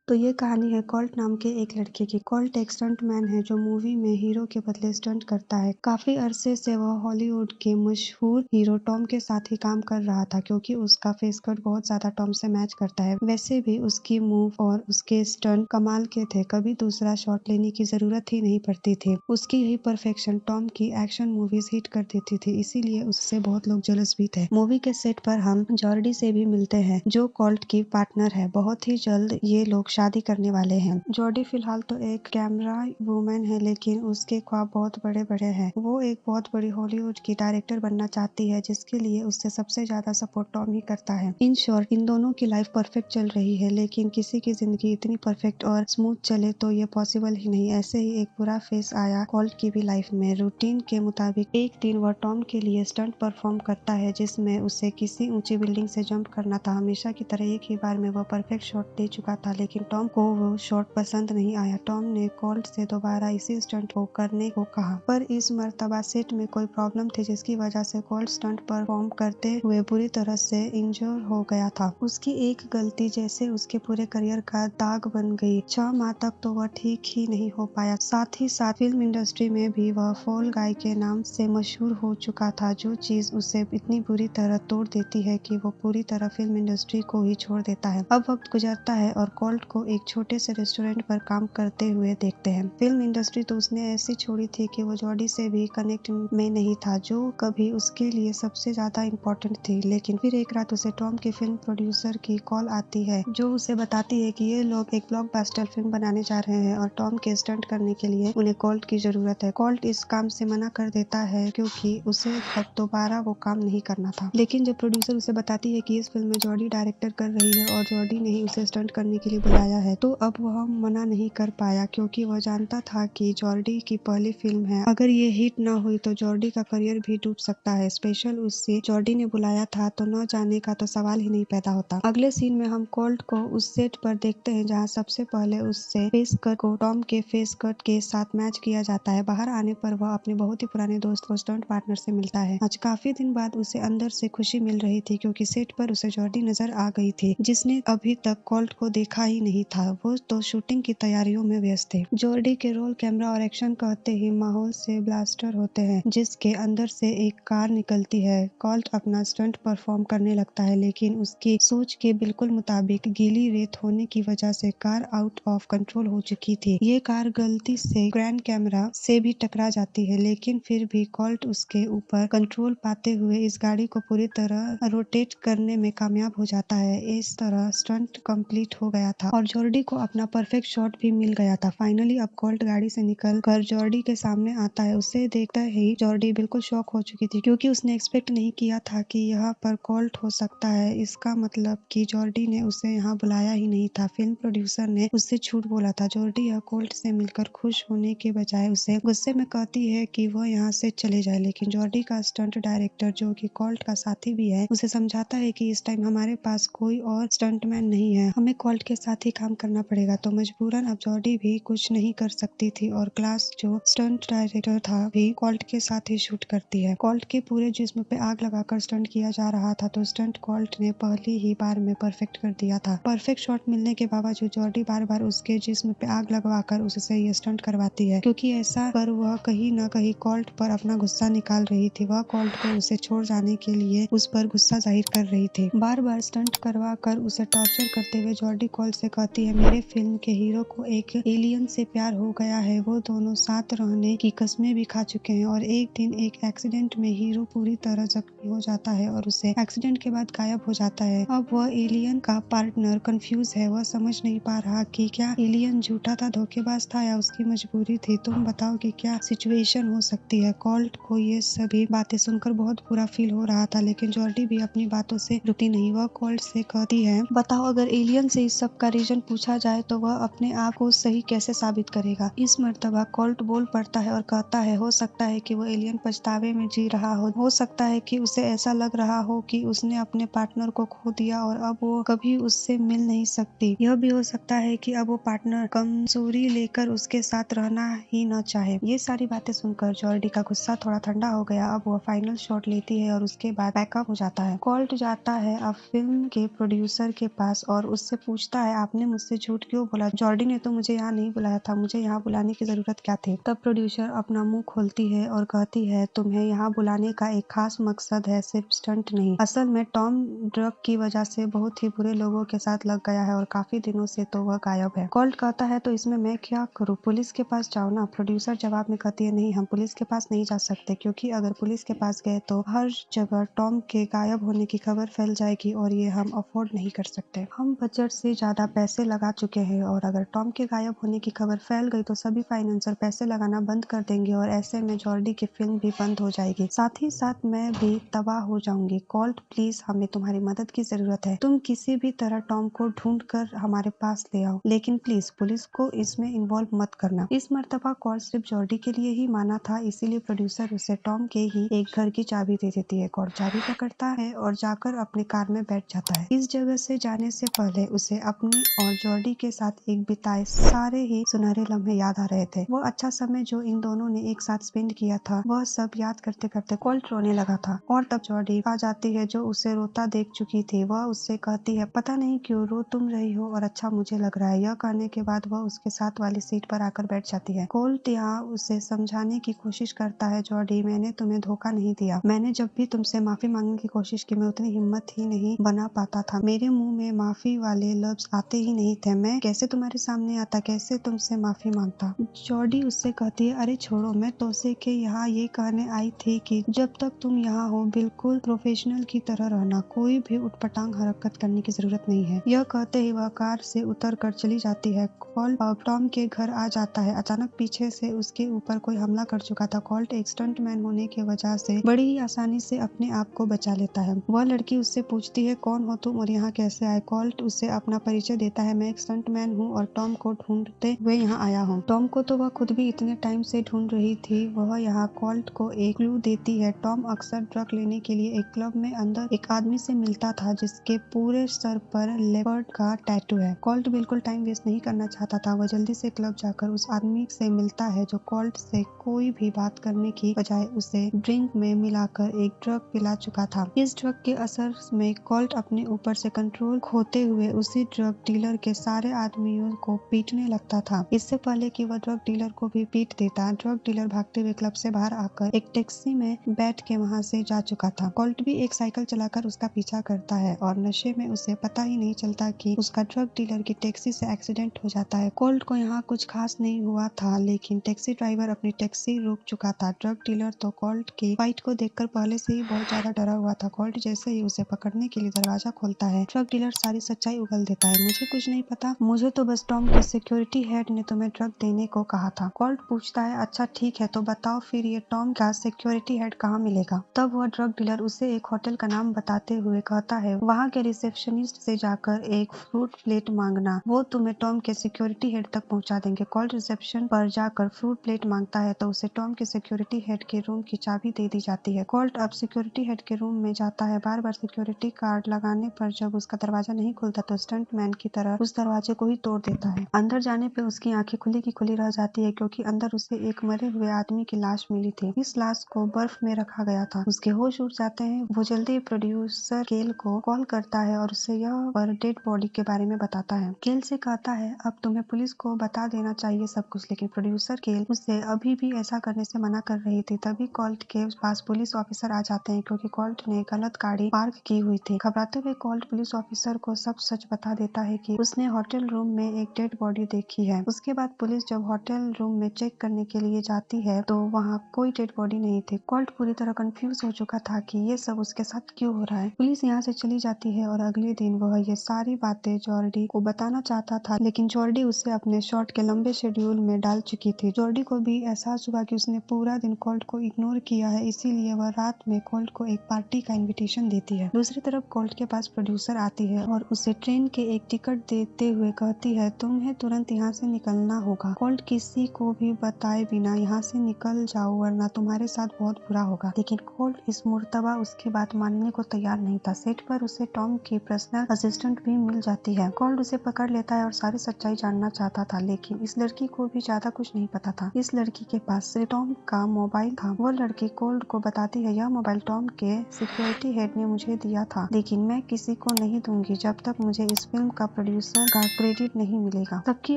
तो ये कहानी है कोल्ट नाम के एक लड़के की। कोल्ट एक स्टंट मैन है जो मूवी में हीरो के बदले स्टंट करता है। काफी अरसे से वह हॉलीवुड के मशहूर हीरो टॉम के साथ ही काम कर रहा था क्योंकि उसका फेस कट बहुत ज्यादा टॉम से मैच करता है। वैसे भी उसकी मूव और उसके स्टंट कमाल के थे, कभी दूसरा शॉट लेने की जरूरत ही नहीं पड़ती थी। उसकी यही परफेक्शन टॉम की एक्शन मूवीज हिट कर देती थी, इसीलिए उससे बहुत लोग जेलस भी थे। मूवी के सेट पर हम जॉर्डी से भी मिलते हैं जो कोल्ट की पार्टनर है। बहुत ही जल्द ये लोग शादी करने वाले हैं। जॉर्डी फिलहाल तो एक कैमरा वुमन है, लेकिन उसके ख्वाब बहुत बड़े बड़े हैं। वो एक बहुत बड़ी हॉलीवुड की डायरेक्टर बनना चाहती है, जिसके लिए उससे सबसे ज्यादा सपोर्ट टॉम ही करता है। इन शॉर्ट इन दोनों की लाइफ परफेक्ट चल रही है, लेकिन किसी की जिंदगी इतनी परफेक्ट और स्मूथ चले तो ये पॉसिबल ही नहीं। ऐसे ही एक बुरा फेस आया कोल्ट की भी लाइफ में। रूटीन के मुताबिक एक दिन वह टॉम के लिए स्टंट परफॉर्म करता है, जिसमें उसे किसी ऊंची बिल्डिंग से जंप करना था। हमेशा की तरह एक ही बार में वह परफेक्ट शॉट दे चुका था, लेकिन टॉम को वो शॉट पसंद नहीं आया। टॉम ने कोल्ट से दोबारा इसी स्टंट को करने को कहा, पर इस मर्तबा सेट में कोई प्रॉब्लम थी जिसकी वजह से कोल्ट स्टंट परफॉर्म करते हुए बुरी तरह से इंजर हो गया था। उसकी एक गलती जैसे उसके पूरे करियर का दाग बन गई। 6 माह तक तो वह ठीक ही नहीं हो पाया। साथ ही साथ फिल्म इंडस्ट्री में भी वह फॉल गाय के नाम से मशहूर हो चुका था, जो चीज उसे इतनी बुरी तरह तोड़ देती है कि वो पूरी तरह फिल्म इंडस्ट्री को ही छोड़ देता है। अब वक्त गुजरता है और कोल्ट को एक छोटे से रेस्टोरेंट पर काम करते हुए देखते हैं। फिल्म इंडस्ट्री तो उसने ऐसी छोड़ी थी कि वो जॉर्डी से भी कनेक्ट में नहीं था, जो कभी उसके लिए सबसे ज्यादा इम्पोर्टेंट थी। लेकिन फिर एक रात उसे टॉम के फिल्म प्रोड्यूसर की कॉल आती है, जो उसे बताती है कि ये लोग एक ब्लॉकबस्टर फिल्म बनाने जा रहे हैं और टॉम के स्टंट करने के लिए उन्हें कोल्ट की जरूरत है। कोल्ट इस काम से मना कर देता है क्योंकि उसे अब दोबारा वो काम नहीं करना था। लेकिन जब प्रोड्यूसर उसे बताती है कि इस फिल्म में जॉर्डी डायरेक्टर कर रही है और जॉर्डी ने ही उसे स्टंट करने के लिए बुलाया है, तो अब वह मना नहीं कर पाया क्योंकि वह जानता था कि जॉर्डी की पहली फिल्म है। अगर ये हिट न हुई तो जॉर्डी का करियर भी डूब सकता है। स्पेशल उससे जॉर्डी ने बुलाया था तो न जाने का तो सवाल ही नहीं पैदा होता। अगले सीन में हम कोल्ट को उस सेट पर देखते हैं जहाँ सबसे पहले उससे फेस कट को टॉम के फेस कट के साथ मैच किया जाता है। बाहर आने पर वह अपने बहुत ही पुराने दोस्त को स्टंट पार्टनर से मिलता है। आज काफी दिन बाद उसे अंदर से खुशी मिल रही थी क्योंकि सेट पर उसे जॉर्डी नजर आ गई थी, जिसने अभी तक कोल्ट को देखा ही नहीं था। वो तो शूटिंग की तैयारियों में व्यस्त थे। जॉर्डी के रोल, कैमरा और एक्शन कहते ही माहौल से ब्लास्टर होते हैं, जिसके अंदर से एक कार निकलती है। कोल्ट अपना स्टंट परफॉर्म करने लगता है, लेकिन उसकी सोच के बिल्कुल मुताबिक गीली रेत होने की वजह से कार आउट ऑफ कंट्रोल हो चुकी थी। ये कार गलती से ग्रैंड कैमरा से भी टकरा जाती है, लेकिन फिर भी कोल्ट उसके ऊपर कंट्रोल पाते हुए इस गाड़ी को पूरी तरह रोटेट करने में कामयाब हो जाता है। इस तरह स्टंट कंप्लीट हो गया था और जॉर्डी को अपना परफेक्ट शॉट भी मिल गया था। फाइनली अब कोल्ट गाड़ी से निकल कर जॉर्डी के सामने आता है। उसे देखते ही जॉर्डी बिल्कुल शॉक हो चुकी थी क्योंकि उसने एक्सपेक्ट नहीं किया था कि यहाँ पर कोल्ट हो सकता है। इसका मतलब कि जॉर्डी ने उसे यहाँ बुलाया ही नहीं था। फिल्म प्रोड्यूसर ने उससे झूठ बोला था। जॉर्डी यह कोल्ट से मिलकर खुश होने के बजाय उसे गुस्से में कहती है कि वह यहाँ से चले जाए, लेकिन जॉर्डी का स्टंट डायरेक्टर, जो कि कोल्ट का साथी भी है, उसे समझाता है कि इस टाइम हमारे पास कोई और स्टंटमैन नहीं है, हमें कोल्ट के साथ ही काम करना पड़ेगा। तो मजबूरन अब जॉर्डी भी कुछ नहीं कर सकती थी और क्लास, जो स्टंट डायरेक्टर था, भी कोल्ट के साथ ही शूट करती है। कोल्ट के पूरे जिस्म पे आग लगाकर स्टंट किया जा रहा था, तो स्टंट कोल्ट ने पहली ही बार में परफेक्ट कर दिया था। परफेक्ट शॉट मिलने के बावजूद जॉर्डी बार बार उसके जिस्म पे आग लगवाकर उससे ये स्टंट करवाती है, क्योंकि ऐसा कर वह कहीं न कहीं कोल्ट पर अपना गुस्सा निकाल रही थी। वह कोल्ट को उसे छोड़ जाने के लिए उस पर गुस्सा जाहिर कर रही थी। बार बार स्टंट करवा कर उसे टॉर्चर करते हुए जॉर्डी कोल्ट से कहती है, मेरे फिल्म के हीरो को एक एलियन से प्यार हो गया है। वो दोनों साथ रहने की कस्में भी खा चुके हैं और एक दिन एक एक्सीडेंट में हीरो पूरी तरह जख्मी हो जाता है और उसे एक्सीडेंट के बाद गायब हो जाता है। अब वह एलियन का पार्टनर कंफ्यूज है। वह समझ नहीं पा रहा कि क्या एलियन झूठा था, धोखेबाज था या उसकी मजबूरी थी। तुम बताओ कि क्या सिचुएशन हो सकती है। कोल्ट को ये सभी बातें सुनकर बहुत बुरा फील हो रहा था, लेकिन जॉर्डी भी अपनी बातों से रुकती नहीं। वह कोल्ट से कहती है, बताओ अगर एलियन से इस सब का रीजन पूछा जाए तो वह अपने आप को सही कैसे साबित करेगा। इस मर्तबा कोल्ट बोल पड़ता है और कहता है, हो सकता है कि वो एलियन पछतावे में जी रहा हो सकता है कि उसे ऐसा लग रहा हो कि उसने अपने पार्टनर को खो दिया और अब वो कभी उससे मिल नहीं सकती। यह भी हो सकता है कि अब वो पार्टनर कमजोरी लेकर उसके साथ रहना ही न चाहे। ये सारी बातें सुनकर जॉर्डी का गुस्सा थोड़ा ठंडा हो गया। अब वह फाइनल शॉट लेती है और उसके बाद बैकअप हो जाता है। कोल्ट जाता है अब फिल्म के प्रोड्यूसर के पास और उससे पूछता है, आपने आपने मुझसे झूठ क्यों बोला? जॉर्डी ने तो मुझे यहाँ नहीं बुलाया था, मुझे यहाँ बुलाने की जरूरत क्या थी? तब प्रोड्यूसर अपना मुंह खोलती है और कहती है, तुम्हें यहाँ बुलाने का एक खास मकसद है, सिर्फ स्टंट नहीं। असल में टॉम ड्रग की वजह से बहुत ही बुरे लोगों के साथ लग गया है और काफी दिनों से तो वह गायब है। कॉल्ट कहता है, तो इसमें मैं क्या करूँ? पुलिस के पास जाओ ना। प्रोड्यूसर जवाब में कहती है, नहीं, हम पुलिस के पास नहीं जा सकते, क्योंकि अगर पुलिस के पास गए तो हर जगह टॉम के गायब होने की खबर फैल जाएगी और ये हम अफोर्ड नहीं कर सकते। हम बजट से ज्यादा पैसे लगा चुके हैं और अगर टॉम के गायब होने की खबर फैल गई तो सभी फाइनेंसर पैसे लगाना बंद कर देंगे और ऐसे में जॉर्डी की फिल्म भी बंद हो जाएगी, साथ ही साथ मैं भी तबाह हो जाऊंगी। कॉल्ट, प्लीज, हमें तुम्हारी मदद की जरूरत है। तुम किसी भी तरह टॉम को ढूंढ कर हमारे पास ले आओ, लेकिन प्लीज पुलिस को इसमें इन्वॉल्व मत करना। इस मर्तबा कॉल्ट सिर्फ जॉर्डी के लिए ही माना था, इसीलिए प्रोड्यूसर उसे टॉम के ही एक घर की चाबी दे देती है। कॉल्ट चाबी पकड़ता है और जाकर अपनी कार में बैठ जाता है। इस जगह से जाने से पहले उसे अपनी और जॉर्डी के साथ एक बिताए सारे ही सुनहरे लम्हे याद आ रहे थे। वो अच्छा समय जो इन दोनों ने एक साथ स्पेंड किया था, वह सब याद करते करते कॉल्ट रोने लगा था। और तब जॉर्डी आ जाती है, जो उसे रोता देख चुकी थी। वह उससे कहती है, पता नहीं क्यों रो तुम रही हो और अच्छा मुझे लग रहा है। यह कहने के बाद वह उसके साथ वाली सीट पर आकर बैठ जाती है। कॉल्ट यहाँ उसे समझाने की कोशिश करता है, जॉर्डी, मैंने तुम्हें धोखा नहीं दिया। मैंने जब भी तुमसे माफी मांगने की कोशिश की, मैं उतनी हिम्मत ही नहीं बना पाता था। मेरे मुंह में माफी वाले लफ्ज आते ही नहीं थे। मैं कैसे तुम्हारे सामने आता, कैसे तुमसे माफी मांगता? जॉर्डी उससे कहती है, अरे छोड़ो, मैं तोसे के यहाँ ये कहने आई थी कि जब तक तुम यहाँ हो बिल्कुल प्रोफेशनल की तरह रहना, कोई भी उटपटांग हरकत करने की जरूरत नहीं है। यह कहते ही वह कार से उतर कर चली जाती है। कॉल्ट टॉम के घर आ जाता है। अचानक पीछे से उसके ऊपर कोई हमला कर चुका था। कॉल्ट एक स्टंट मैन होने की वजह से बड़ी ही आसानी से अपने आप को बचा लेता है। वह लड़की उससे पूछती है, कौन हो तुम और यहाँ कैसे आए? कॉल्ट उसे अपना परिचय देता है, मैं एक स्टंट मैन हूँ और टॉम को ढूंढते हुए यहाँ आया हूँ। टॉम को तो वह खुद भी इतने टाइम से ढूंढ रही थी। वह यहाँ कॉल्ट को एक क्लू देती है। टॉम अक्सर ड्रग लेने के लिए एक क्लब में अंदर एक आदमी से मिलता था जिसके पूरे सर पर लेपर्ड का टैटू है। कॉल्ट बिल्कुल टाइम वेस्ट नहीं करना चाहता था। वह जल्दी से क्लब जाकर उस आदमी से मिलता है जो कॉल्ट से कोई भी बात करने की बजाय उसे ड्रिंक में मिलाकर एक ड्रग पिला चुका था। इस ड्रग के असर में कॉल्ट अपने ऊपर से कंट्रोल खोते हुए उसी ड्रग डीलर के सारे आदमियों को पीटने लगता था। इससे पहले कि वह ड्रग डीलर को भी पीट देता, ड्रग डीलर भागते हुए क्लब से बाहर आकर एक टैक्सी में बैठ के वहां से जा चुका था। कॉल्ट भी एक साइकिल चलाकर उसका पीछा करता है और नशे में उसे पता ही नहीं चलता कि उसका ड्रग डीलर की टैक्सी से एक्सीडेंट हो जाता है। कॉल्ट को यहाँ कुछ खास नहीं हुआ था, लेकिन टैक्सी ड्राइवर अपनी टैक्सी रोक चुका था। ड्रग डीलर तो कॉल्ट की फाइट को देखकर पहले से ही बहुत ज्यादा डरा हुआ था। कॉल्ट जैसे ही उसे पकड़ने के लिए दरवाजा खोलता है, ड्रग डीलर सारी सच्चाई उगल देता है। मुझे कुछ नहीं पता, मुझे तो बस टॉम के सिक्योरिटी हेड ने तुम्हें ड्रग देने को कहा था। कॉल्ट पूछता है, अच्छा ठीक है, तो बताओ फिर ये टॉम का सिक्योरिटी हेड कहाँ मिलेगा? तब वह ड्रग डीलर उसे एक होटल का नाम बताते हुए कहता है, वहाँ के रिसेप्शनिस्ट से जाकर एक फ्रूट प्लेट मांगना, वो तुम्हें टॉम के सिक्योरिटी हेड तक पहुँचा देंगे। कॉल्ट रिसेप्शन पर जाकर फ्रूट प्लेट मांगता है तो उसे टॉम के सिक्योरिटी हेड के रूम की चाबी दे दी जाती है। कॉल्ट अब सिक्योरिटी हेड के रूम में जाता है। बार बार सिक्योरिटी कार्ड लगाने पर जब उसका दरवाजा नहीं खुलता तो स्टंट मैन की तरह उस दरवाजे को ही तोड़ देता है। अंदर जाने पे उसकी आंखें खुली की खुली रह जाती है, क्योंकि अंदर उसे एक मरे हुए आदमी की लाश मिली थी। इस लाश को बर्फ में रखा गया था। उसके होश उड़ जाते हैं। वो जल्दी प्रोड्यूसर केल को कॉल करता है और उसे यह पर डेड बॉडी के बारे में बताता है। केल से कहता है, अब तुम्हें पुलिस को बता देना चाहिए सब कुछ, लेकिन प्रोड्यूसर केल उसे अभी भी ऐसा करने से मना कर रही थी। तभी कॉल्ट के पास पुलिस ऑफिसर आ जाते हैं, क्योंकि कॉल्ट ने गलत गाड़ी पार्क की हुई थी। घबराते हुए कॉल्ट पुलिस ऑफिसर को सब सच बता देता है कि उसने होटल रूम में एक डेड बॉडी देखी है। उसके बाद पुलिस जब होटल रूम में चेक करने के लिए जाती है तो वहाँ कोई डेड बॉडी नहीं थी। कॉल्ट पूरी तरह कंफ्यूज हो चुका था कि ये सब उसके साथ क्यों हो रहा है। पुलिस यहाँ से चली जाती है और अगले दिन वह ये सारी बातें जॉर्डी को बताना चाहता था, लेकिन जॉर्डी उसे अपने शॉट के लंबे शेड्यूल में डाल चुकी थी। जॉर्डी को भी एहसास हुआ कि उसने पूरा दिन कॉल्ट को इग्नोर किया है, इसीलिए वह रात में कॉल्ट को एक पार्टी का इन्विटेशन देती है। दूसरी तरफ कॉल्ट के पास प्रोड्यूसर आती है और उसे ट्रेन के एक टिकट देते हुए कहती है, तुम्हें तुरंत यहाँ से निकलना होगा। कॉल्ट, किसी को भी बताए बिना यहाँ से निकल जाओ वरना तुम्हारे साथ बहुत बुरा होगा। लेकिन कॉल्ट इस मुर्तबा उसकी बात मानने को तैयार नहीं था। सेट पर उसे टॉम की पर्सनल असिस्टेंट भी मिल जाती है। कॉल्ट उसे पकड़ लेता है और सारी सच्चाई जानना चाहता था, लेकिन इस लड़की को भी ज्यादा कुछ नहीं पता था। इस लड़की के पास सिर्फ टॉम का मोबाइल था। वो लड़की कॉल्ट को बताती है, यह मोबाइल टॉम के सिक्योरिटी हेड ने मुझे दिया था, लेकिन मैं किसी को नहीं दूंगी जब तक मुझे इस फिल्म का प्रोड्यूसर का क्रेडिट नहीं मिलेगा। सबकी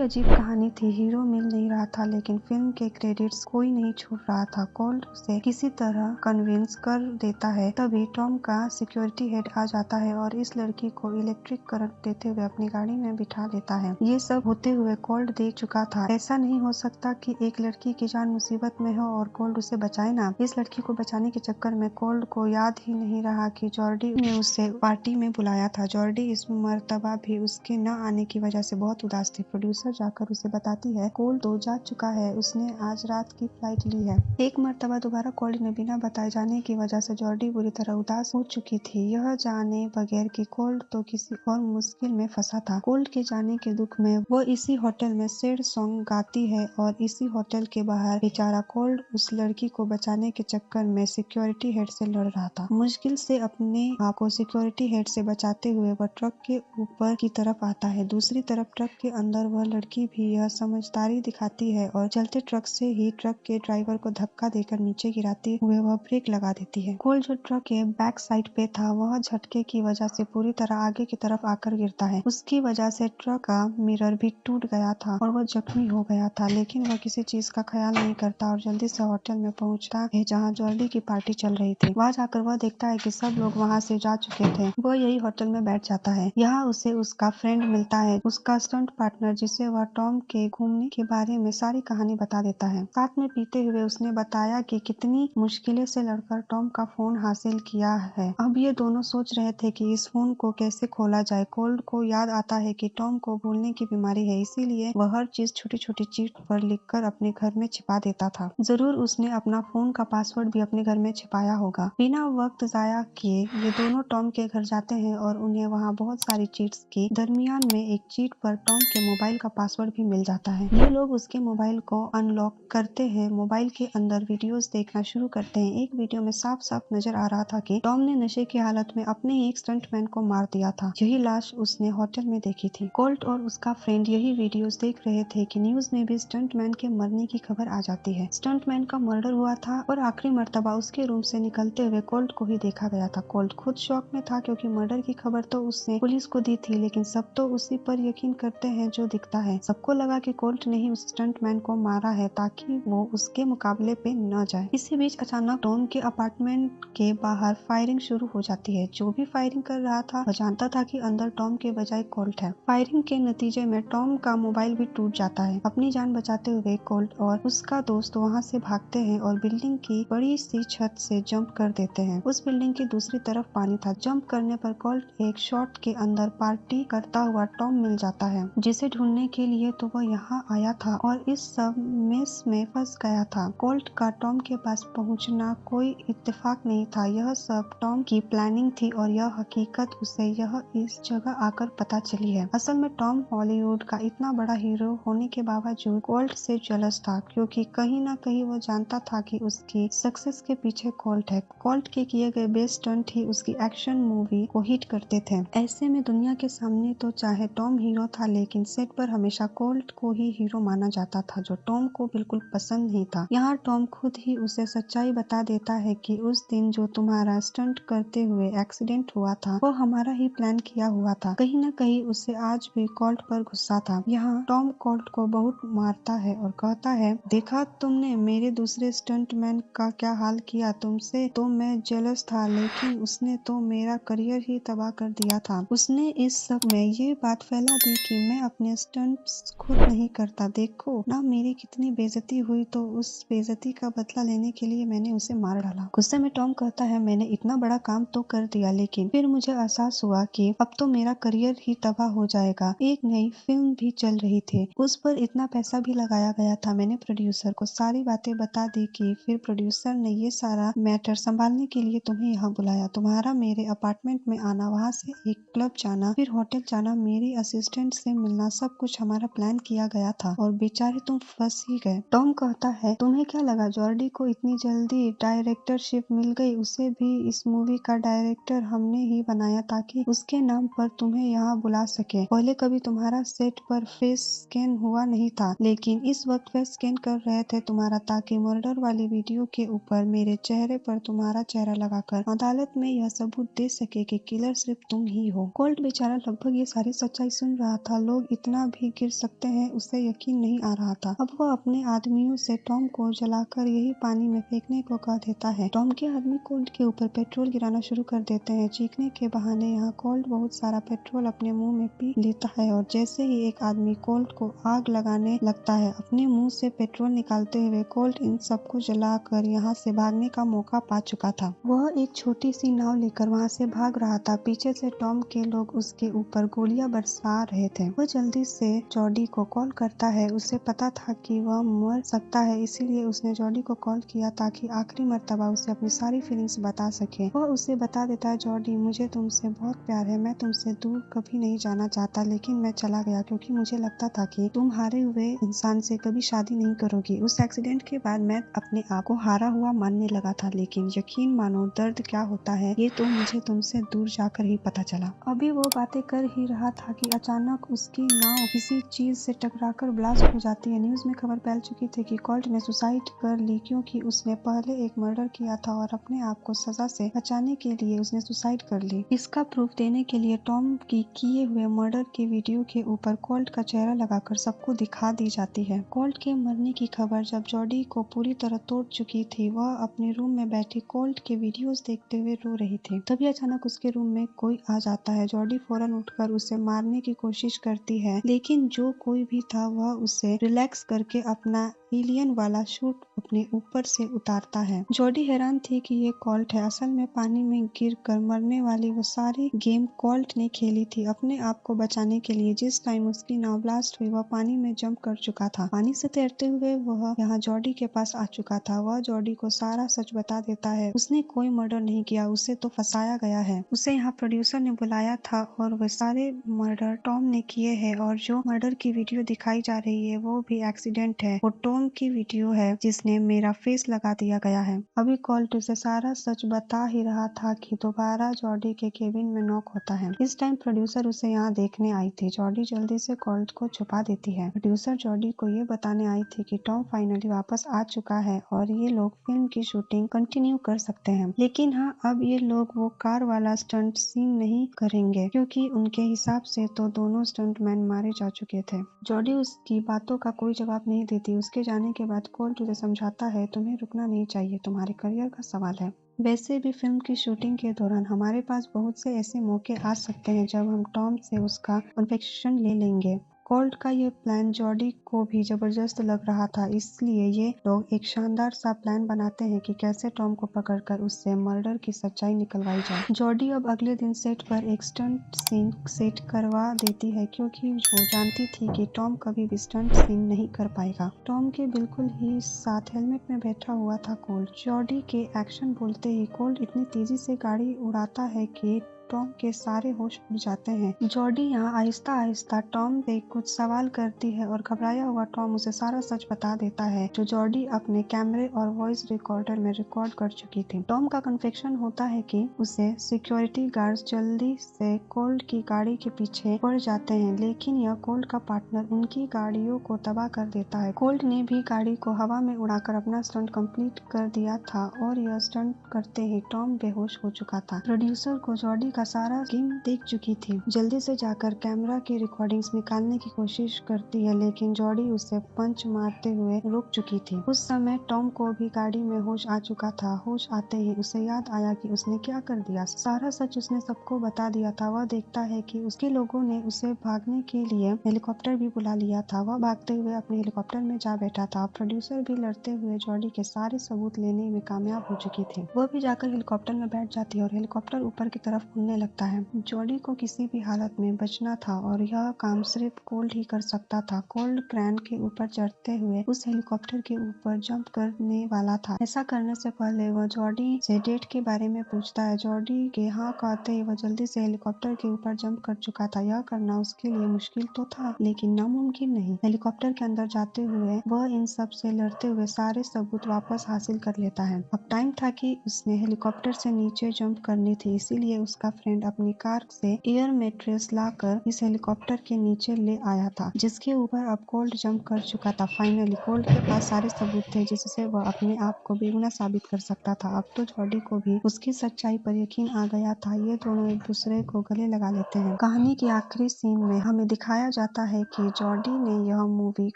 अजीब कहानी थी, हीरो मिल नहीं रहा था लेकिन फिल्म के क्रेडिट्स कोई नहीं छोड़ रहा था। कोल्ट उसे किसी तरह कन्विंस कर देता है, तभी टॉम का सिक्योरिटी हेड आ जाता है और इस लड़की को इलेक्ट्रिक करंट देते हुए अपनी गाड़ी में बिठा लेता है। ये सब होते हुए कोल्ट देख चुका था। ऐसा नहीं हो सकता कि एक लड़की की जान मुसीबत में हो और कोल्ट उसे बचाए ना। इस लड़की को बचाने के चक्कर में कोल्ट को याद ही नहीं रहा कि जॉर्डी ने उसे पार्टी में बुलाया था। जॉर्डी इस मर्तबा भी उसके न आने की वजह से बहुत उदास थी। प्रोड्यूसर जाकर उसे बताती है कोल्ट तो जा चुका है, उसने आज रात की फ्लाइट ली है। एक मर्तबा दोबारा कोल्ट ने बिना बताए जाने की वजह से जॉर्डी बुरी तरह उदास हो चुकी थी, यह जाने बगैर कि कोल्ट तो किसी और मुश्किल में फंसा था। कोल्ट के जाने के दुख में वो इसी होटल में सैड सॉन्ग गाती है और इसी होटल के बाहर बेचारा कोल्ट उस लड़की को बचाने के चक्कर में सिक्योरिटी हेड से लड़ रहा था। मुश्किल से अपने आप को सिक्योरिटी हेड से बचाते हुए वह ट्रक के ऊपर की तरफ आता है। दूसरी तरफ ट्रक के अंदर वह लड़की भी यह समझदारी दिखाती है और चलते ट्रक से ही ट्रक के ड्राइवर को धक्का देकर नीचे गिराते हुए वह ब्रेक लगा देती है। कोल्ट जो ट्रक के बैक साइड पे था वह झटके की वजह से पूरी तरह आगे की तरफ आकर गिरता है। उसकी वजह से ट्रक का मिरर भी टूट गया था और वह जख्मी हो गया था, लेकिन वह किसी चीज का ख्याल नहीं करता और जल्दी से होटल में पहुंचता है जहां जॉर्डी की पार्टी चल रही थी। वहां जाकर वह देखता है कि सब लोग वहां से जा चुके थे। वह यही होटल में बैठ जाता है। यहाँ उसे उसका फ्रेंड मिलता है, उसका स्टंट पार्टनर, जिसे वह टॉम के घूमने के बारे में सारी कहानी बता देता है। साथ में पीते हुए उसने बताया कि कितनी मुश्किलों से लड़कर टॉम का फोन हासिल किया है। अब ये दोनों सोच रहे थे कि इस फोन को कैसे खोला जाए। कोल्ट को याद आता है कि टॉम को भूलने की बीमारी है, इसीलिए वह हर चीज छोटी छोटी चीट पर लिखकर अपने घर में छिपा देता था। जरूर उसने अपना फोन का पासवर्ड भी अपने घर में छिपाया होगा। बिना वक्त जाया किए ये दोनों टॉम के घर जाते हैं और उन्हें वहाँ बहुत सारी चीट्स के दरमियान में एक चीट पर टॉम के मोबाइल का पासवर्ड भी मिल जाता है। ये लोग उसके मोबाइल को अनलॉक करते हैं, मोबाइल के अंदर वीडियोस देखना शुरू करते हैं। एक वीडियो में साफ साफ नजर आ रहा था कि टॉम ने नशे की हालत में अपने ही एक स्टंटमैन को मार दिया था। यही लाश उसने होटल में देखी थी। कोल्ट और उसका फ्रेंड यही वीडियोस देख रहे थे कि न्यूज में भी स्टंटमैन के मरने की खबर आ जाती है। स्टंटमैन का मर्डर हुआ था और आखिरी मर्तबा उसके रूम से निकलते हुए कोल्ट को ही देखा गया था। कोल्ट खुद शॉक में था क्योंकि मर्डर की खबर तो उसने पुलिस को दी थी, लेकिन सब तो उसी पर यकीन करते हैं जो दिखता है। सबको लगा कि कोल्ट ने ही उस स्टंटमैन को मारा है ताकि वो उसके मुकाबले पे न जाए। इसी बीच अचानक टॉम के अपार्टमेंट के बाहर फायरिंग शुरू हो जाती है। जो भी फायरिंग कर रहा था वह जानता था कि अंदर टॉम के बजाय कोल्ट है। फायरिंग के नतीजे में टॉम का मोबाइल भी टूट जाता है। अपनी जान बचाते हुए कोल्ट और उसका दोस्त वहाँ से भागते हैं और बिल्डिंग की बड़ी सी छत से जंप कर देते हैं। उस बिल्डिंग की दूसरी तरफ पानी था। जंप करने पर कोल्ट एक शॉट के अंदर पार्टी करता हुआ टॉम मिल जाता है, जिसे ढूंढने के लिए तो वह यहाँ आया था और इस सब मेस में फंस गया था। कोल्ट का टॉम के पास पहुँचना कोई इत्तेफाक नहीं था, यह सब टॉम की प्लानिंग थी और यह हकीकत उसे यह इस जगह आकर पता चली है। असल में टॉम हॉलीवुड का इतना बड़ा हीरो होने के बावजूद कोल्ट से जेलस था, क्योंकि कहीं ना कहीं वो जानता था कि उसकी सक्सेस के पीछे कोल्ट है। कोल्ट के किए गए बेस्ट स्टंट ही उसकी एक्शन मूवी को हिट करते थे। ऐसे में दुनिया के सामने तो चाहे टॉम हीरो था, लेकिन सेट पर हमेशा कोल्ट को ही हीरो माना जाता था, जो टॉम को बिल्कुल पसंद नहीं था। यहाँ टॉम खुद ही उसे सच्चाई बता देता है कि उस दिन जो तुम्हारा स्टंट करते हुए एक्सीडेंट हुआ था वो हमारा ही प्लान किया हुआ था। कहीं न कहीं उसे आज भी कोल्ट पर गुस्सा था। यहाँ टॉम कोल्ट को बहुत मारता है और कहता है, देखा तुमने मेरे दूसरे स्टंटमैन का क्या हाल किया, तुमसे तो मैं जेलस था, लेकिन उसने तो मेरा करियर ही तबाह कर दिया था। उसने इस सब में ये बात फैला दी कि मैं अपने स्टंट्स खुद नहीं करता, देखो ना मेरी कितनी बेइज्जती हुई, तो उस बेइज्जती का बदला लेने के लिए मैंने उसे मार डाला। गुस्से में टॉम कहता है, मैंने इतना बड़ा काम तो कर दिया, लेकिन फिर मुझे एहसास हुआ कि अब तो मेरा करियर ही तबाह हो जाएगा। एक नई फिल्म भी चल रही थी, उस पर इतना पैसा भी लगाया गया था। मैंने प्रोड्यूसर को सारी बातें बता दी कि फिर प्रोड्यूसर ने ये सारा मैटर संभालने के लिए तुम्हें यहाँ बुलाया। तुम्हारा मेरे अपार्टमेंट में आना, वहाँ से एक क्लब जाना, फिर होटल जाना, मेरी असिस्टेंट से मिलना, सब कुछ हमारा प्लान किया गया था और बेचारे तुम फंस ही गए। टॉम कहता है, तुम्हें क्या लगा जॉर्डी को इतनी जल्दी डायरेक्टरशिप मिल गई? उसे भी इस मूवी का डायरेक्टर हमने ही बनाया ताकि उसके नाम पर तुम्हें यहाँ बुला सके। पहले कभी तुम्हारा सेट पर फेस स्कैन हुआ नहीं था, लेकिन इस वक्त फेस स्कैन कर रहे थे तुम्हारा, ताकि मर्डर वाली वीडियो के ऊपर मेरे चेहरे पर तुम्हारा चेहरा लगाकर अदालत में यह सबूत दे सके कि किलर सिर्फ तुम ही हो। कोल्ट बेचारा लगभग ये सारी सच्चाई सुन रहा था। लोग इतना भी गिर सकते हैं, उसे यकीन नहीं आ रहा था। अब वह अपने आदमियों से टॉम को जलाकर यही पानी में फेंकने को कह देता है। टॉम के आदमी कोल्ट के ऊपर पेट्रोल गिराना शुरू कर देते हैं। चीखने के बहाने यहाँ कोल्ट बहुत सारा पेट्रोल अपने मुंह में पी लेता है और जैसे ही एक आदमी कोल्ट को आग लगाने लगता है, अपने मुंह से पेट्रोल निकालते हुए कोल्ट इन सबको जलाकर यहाँ से भागने का मौका पा चुका था। वह एक छोटी सी नाव लेकर वहाँ से भाग रहा था। पीछे से टॉम के लोग उसके ऊपर गोलियां बरसा रहे थे। वह जल्दी से जॉडी को कॉल करता है। उसे पता था कि वह मर सकता है, इसीलिए उसने जॉडी को कॉल किया ताकि आखिरी मर्तबा उसे अपनी सारी फीलिंग्स बता सके। वह उसे बता देता है, जॉडी मुझे तुमसे बहुत प्यार है, मैं तुमसे दूर कभी नहीं जाना चाहता, लेकिन मैं चला गया क्योंकि मुझे लगता था कि तुम हारे हुए इंसान से कभी शादी नहीं करोगी। उस एक्सीडेंट के बाद मैं अपने आप को हारा हुआ मानने लगा था, लेकिन यकीन मानो दर्द क्या होता है ये तो मुझे तुमसे दूर जाकर ही पता चला। अभी वो बातें कर ही रहा था कि अचानक उसकी नाव किसी चीज से टकराकर ब्लास्ट हो जाती है। न्यूज में खबर फैल चुकी थी कि कोल्ट ने सुसाइड कर ली क्योंकि उसने पहले एक मर्डर किया था और अपने आप को सजा से बचाने के लिए उसने सुसाइड कर ली। इसका प्रूफ देने के लिए टॉम की किए हुए मर्डर के वीडियो के ऊपर कोल्ट का चेहरा लगाकर सबको दिखा दी जाती है। कोल्ट के मरने की खबर जब जॉडी को पूरी तरह तोड़ चुकी थी, वह अपने रूम में बैठी कोल्ट के वीडियोस देखते हुए रो रही थी। तभी अचानक उसके रूम में कोई आ जाता है। जॉडी फौरन उठकर उसे मारने की कोशिश करती है, लेकिन जो कोई भी था वह उसे रिलैक्स करके अपना एलियन वाला सूट अपने ऊपर से उतारता है। जॉडी हैरान थी कि ये कोल्ट है। असल में पानी में गिरकर मरने वाली वो सारी गेम कोल्ट ने खेली थी अपने आप को बचाने के लिए। जिस टाइम उसकी नाव ब्लास्ट हुई, वह पानी में जंप कर चुका था। पानी से तैरते हुए वह यहाँ जॉडी के पास आ चुका था। वह जॉडी को सारा सच बता देता है। उसने कोई मर्डर नहीं किया, उसे तो फंसाया गया है। उसे यहाँ प्रोड्यूसर ने बुलाया था और वह सारे मर्डर टॉम ने किए हैं और जो मर्डर की वीडियो दिखाई जा रही है वो भी एक्सीडेंट है। वो टॉम की वीडियो है जिसने मेरा फेस लगा दिया गया है। अभी कोल्ट उसे सारा सच बता ही रहा था कि दोबारा जॉडी के केबिन में नॉक होता है। इस टाइम प्रोड्यूसर उसे यहाँ देखने आई थी। जॉडी जल्दी से कोल्ट को छुपा देती है। प्रोड्यूसर जॉडी को ये बताने आई थी कि टॉम फाइनली वापस आ चुका है और ये लोग फिल्म की शूटिंग कंटिन्यू कर सकते हैं। लेकिन हाँ, अब ये लोग वो कार वाला स्टंट सीन नहीं करेंगे क्योंकि उनके हिसाब से तो दोनों स्टंटमैन मारे जा चुके थे। जॉडी उसकी बातों का कोई जवाब नहीं देती। उसके जाने के बाद कोल्ट उसे समझाता है, तुम्हें रुकना नहीं चाहिए, तुम्हारे करियर का सवाल है। वैसे भी फिल्म की शूटिंग के दौरान हमारे पास बहुत से ऐसे मौके आ सकते हैं जब हम टॉम से उसका कन्फेक्शन ले लेंगे। कोल्ट का ये प्लान जॉडी को भी जबरदस्त लग रहा था, इसलिए ये लोग एक शानदार सा प्लान बनाते हैं कि कैसे टॉम को पकड़कर उससे मर्डर की सच्चाई निकलवाई जाए। जॉडी अब अगले दिन सेट पर एक स्टंट सीन सेट करवा देती है क्योंकि वो जानती थी कि टॉम कभी भी स्टंट सीन नहीं कर पाएगा। टॉम के बिल्कुल ही साथ हेलमेट में बैठा हुआ था कोल्ट। जॉडी के एक्शन बोलते ही कोल्ट इतनी तेजी से गाड़ी उड़ाता है कि टॉम के सारे होश उड़ जाते हैं। जॉडी यहाँ आहिस्ता आहिस्ता टॉम से कुछ सवाल करती है और घबराया हुआ टॉम उसे सारा सच बता देता है जो जॉडी अपने कैमरे और वॉइस रिकॉर्डर में रिकॉर्ड कर चुकी थी। टॉम का कन्फेक्शन होता है कि उसे सिक्योरिटी गार्ड्स जल्दी से कोल्ट की गाड़ी के पीछे पड़ जाते हैं, लेकिन यह कोल्ट का पार्टनर उनकी गाड़ियों को तबाह कर देता है। कोल्ट ने भी गाड़ी को हवा में उड़ाकर अपना स्टंट कंप्लीट कर दिया था और यह स्टंट करते ही टॉम बेहोश हो चुका था। प्रोड्यूसर को जॉडी का सारा गेम देख चुकी थी। जल्दी से जाकर कैमरा की रिकॉर्डिंग्स निकालने की कोशिश करती है, लेकिन जॉडी उसे पंच मारते हुए रुक चुकी थी। उस समय टॉम को भी गाड़ी में होश आ चुका था। होश आते ही उसे याद आया कि उसने क्या कर दिया। सारा सच उसने सबको बता दिया था। वह देखता है कि उसके लोगों ने उसे भागने के लिए हेलीकॉप्टर भी बुला लिया था। वह भागते हुए अपने हेलीकॉप्टर में जा बैठा था। प्रोड्यूसर भी लड़ते हुए जॉडी के सारे सबूत लेने में कामयाब हो चुकी थी। वह भी जाकर हेलीकॉप्टर में बैठ जाती है और हेलीकॉप्टर ऊपर की तरफ उड़ने लगता है। जॉडी को किसी भी हालत में बचना था और यह काम सिर्फ कोल्ट ही कर सकता था। कोल्ट क्रैन के ऊपर चढ़ते हुए उस हेलीकॉप्टर के ऊपर जंप करने वाला था। ऐसा करने से पहले वह जॉडी से डेट के बारे में पूछता है। जॉडी के हाँ कहते ही वह जल्दी से हेलीकॉप्टर के ऊपर जंप कर चुका था। यह करना उसके लिए मुश्किल तो था, लेकिन नामुमकिन नहीं। हेलीकॉप्टर के अंदर जाते हुए वह इन सब से लड़ते हुए सारे सबूत वापस हासिल कर लेता है। अब टाइम था कि उसने हेलीकॉप्टर से नीचे जंप करनी थी, इसीलिए उसका फ्रेंड अपनी कार से एयर मैट्रेस लाकर इस हेलीकॉप्टर के नीचे ले आया था, जिसके ऊपर अब कोल्ड जंप कर चुका था। फाइनली कोल्ड के पास सारे सबूत थे जिससे वह अपने आप को बेगुनाह साबित कर सकता था। अब तो जॉर्डी को भी उसकी सच्चाई पर यकीन आ गया था। ये दोनों एक दूसरे को गले लगा लेते हैं। कहानी के आखिरी सीन में हमें दिखाया जाता है कि जॉर्डी ने यह मूवी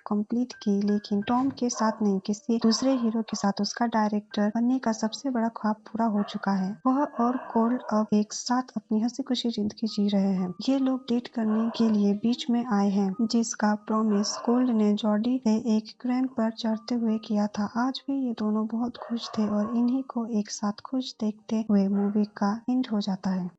कंप्लीट की, लेकिन टॉम के साथ नहीं, किसी दूसरे हीरो के साथ। उसका डायरेक्टर बनने का सबसे बड़ा ख्वाब पूरा हो चुका है। वह और कोल्ड अब एक साथ अपनी हंसी खुशी जिंदगी जी रहे हैं। ये लोग डेट करने के लिए बीच में आए हैं, जिसका प्रॉमिस कोल्ड ने जॉर्डी से एक क्रेन पर चढ़ते हुए किया था। आज भी ये दोनों बहुत खुश थे और इन्हीं को एक साथ खुश देखते हुए मूवी का एंड हो जाता है।